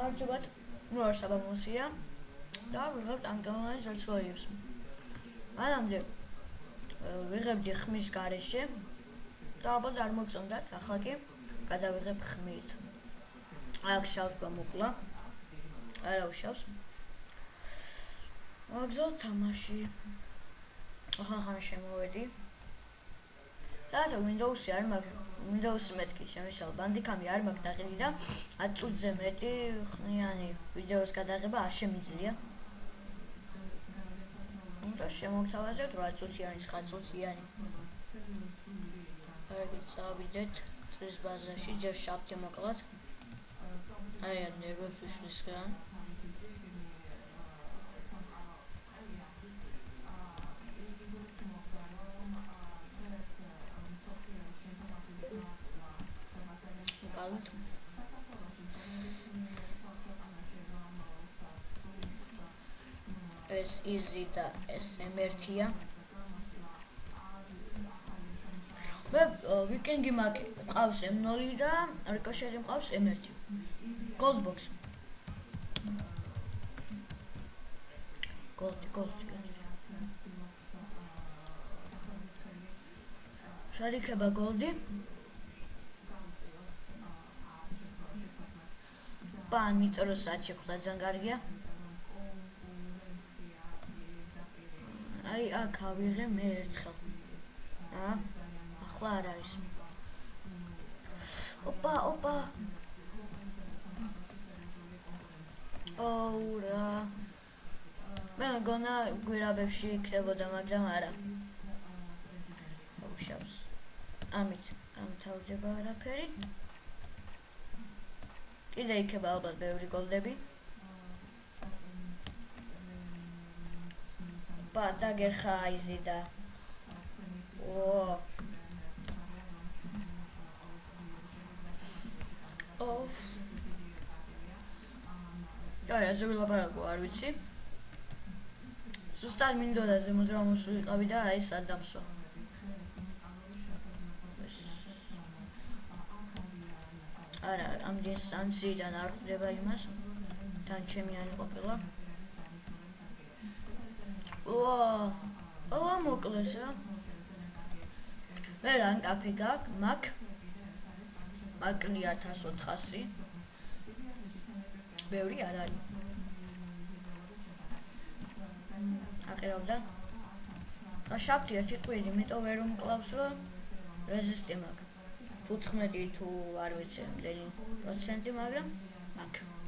გამარჯობათ, ნუარ საბამოსია და ვიღებთ ანგელონის ზეცოიებს. მანამდე ვიღებდი ხმის გარეშე და ალბათ არ მოგწონდათ, ახლა კი გადავიღებ ხმით. აქ შავი გამოკლა, არა უშავს. მაგზოლ თამაში. ახლა ხან შემოვედი. და Windows-ი არ მაქვს, Windows-ი მეთქი შემიშალ ბანდიკამი არ მაქვს დაღილი და 10 წუთზე მეტი ხნიანი ვიდეოს გადაღება არ შემიძლია. და შემოვთავაზებთ 8 წუთიანი, 9 წუთიანი. კარგი, წავიდეთ წრის ბაზაში, ჯერ შაბთი მოკლათ. არიან ნერვებს უშლის ხან. ეს easy და ეს M1-ია. მე ვიკენგი მყავს M0 და რიკოშეტი მყავს M1. Goldbox. Gold. შარიქება Goldi. Pan nitrosaat შეხვდა ძალიან კარგია. აი აქ ავიღე მე ერთხელ. ახლა არ არის. ოპა. ოურა. მე მგონა გვირაბებში იქნებოდა, მაგრამ არა. უშავს. ამით ამთავრდება არაფერი. კიდე იქნება ალბათ ბევრი გოლდები. დაგერხა იზი და ასე ვილაპარაკო, არ ვიცი. ზუსტად მინდოდა ზემოთ რომ მოსულიყავი და აი სადამსო. არა, ამდენ სანსიდან არ ხვდება იმას. თან ჩემიანი ყოფილა. მოკლესა. მე რან კაფე მაქვს. მაკლი 1400. ბევრი არ არის. აყერავდა. შაბთი ერთი ყვირი, იმიტომ ვერ უმკლავს რომ რეზისტი მაქვს. 15 თუ არ ვიცი რამდენი პროცენტი, მაგრამ მაქვს.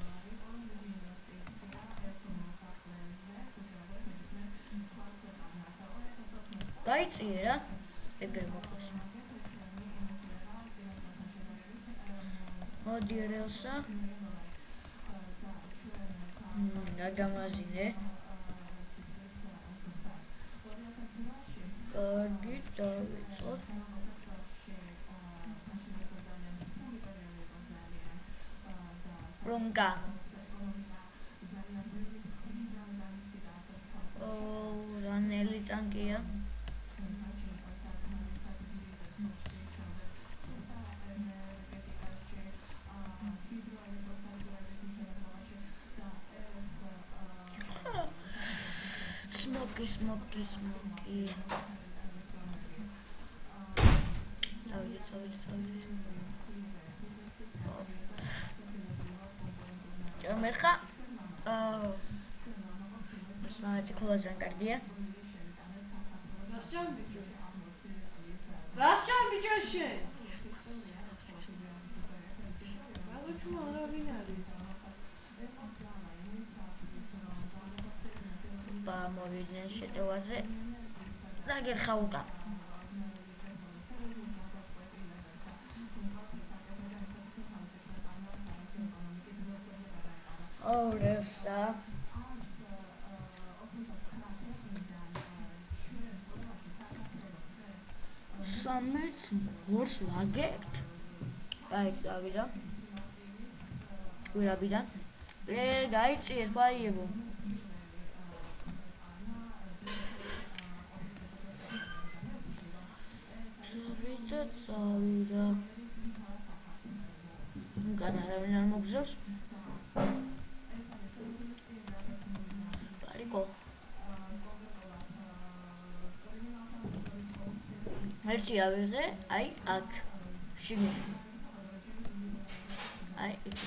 გაიწიე რა, ეგრე მოკლეს. მოდი რელსა. გადამაზინე. კარგი, დავიწყოთ. Ronga. Raneli tankia. Smoky. Sorry. მერხა სმარტი კოლაზან კარგია. რასჭამ ბიჭო შენ? მაგოჩუა რა ვინ არის? მოვიდნენ შეტევაზე. დაგერხა უკან. Oresa. Summit horse waget. Guys, davida. Guirabida. Guys, it's valuable. Davida. Gana, mogżesz? პარიკო. ერთი ავიღე, აი აქ. შიგნით. აი იქ.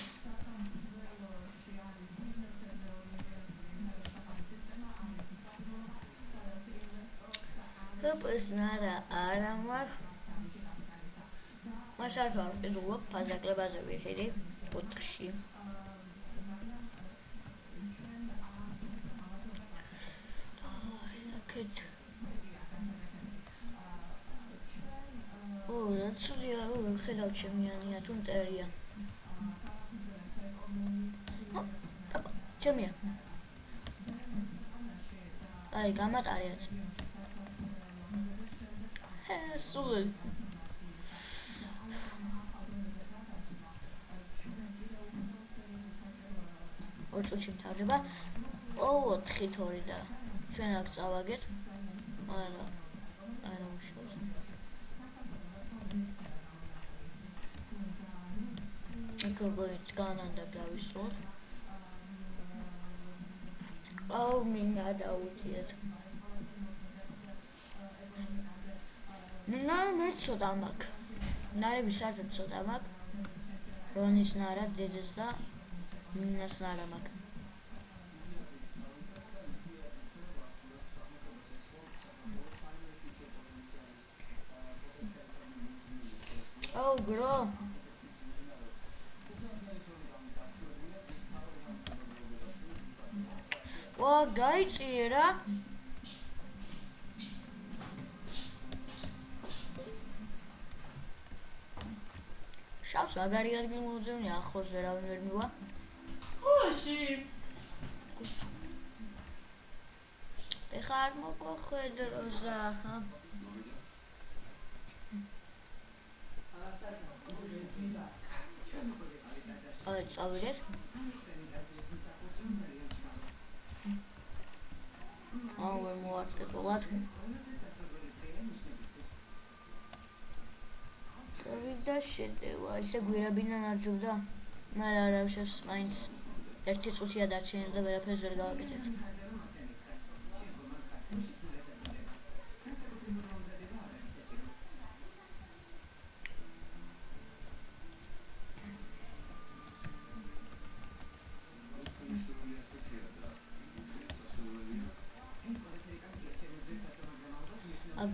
ჰოპს ნარა არა მაქვს. მას არ ვარყიდულობ ფაზაკლებაზე ვიხიდი 4-ში. აქეთ. ცუდია რომ ხედავ ჩემიანია თუ მტერია. ჩემია. აი გამატარიათ. სულ. ორწუთში მთავრდება. 4-2 და ჩვენ აქ წავაგეთ. არა უშავს. მიკროფონით განანდა გავისწორ. მინდა დავუძიეთ. მე ცოტა მაქვს. ნარები საერთოდ ცოტა მაქვს. რონის ნარა დედეს და მინას ნარა მაქვს. გრო. გაიწიე რა. შავს მაგარი ადგილი მოუძებნი ახლოს ვერავინ ვერ მივა. ხოში. ეხა არ მოგხვედროზა. აი წავიდეთ. ვერ მოვაწყვეტულად. წავიდა შედევა. ისე გვირაბიდან არ ჯობდა. მაგრამ არა შეს მაინც 1 წუთია დარჩენილი და ვერაფერს ვერ გავაკეთებ.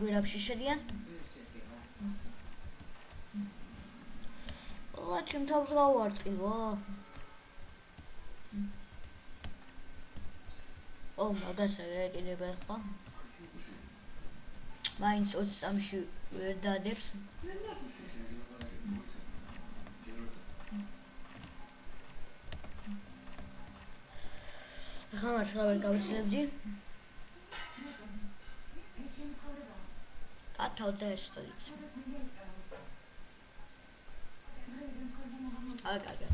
გვირაბში შედიან. ჩემ თავს გავარწყილო. მაგას ეკიდება ხო? მაინც 23-ში ვერ დადებს. ახლა მართლა ვერ გავიცლებდი. კათავდა ეს სტორიც. კარგად.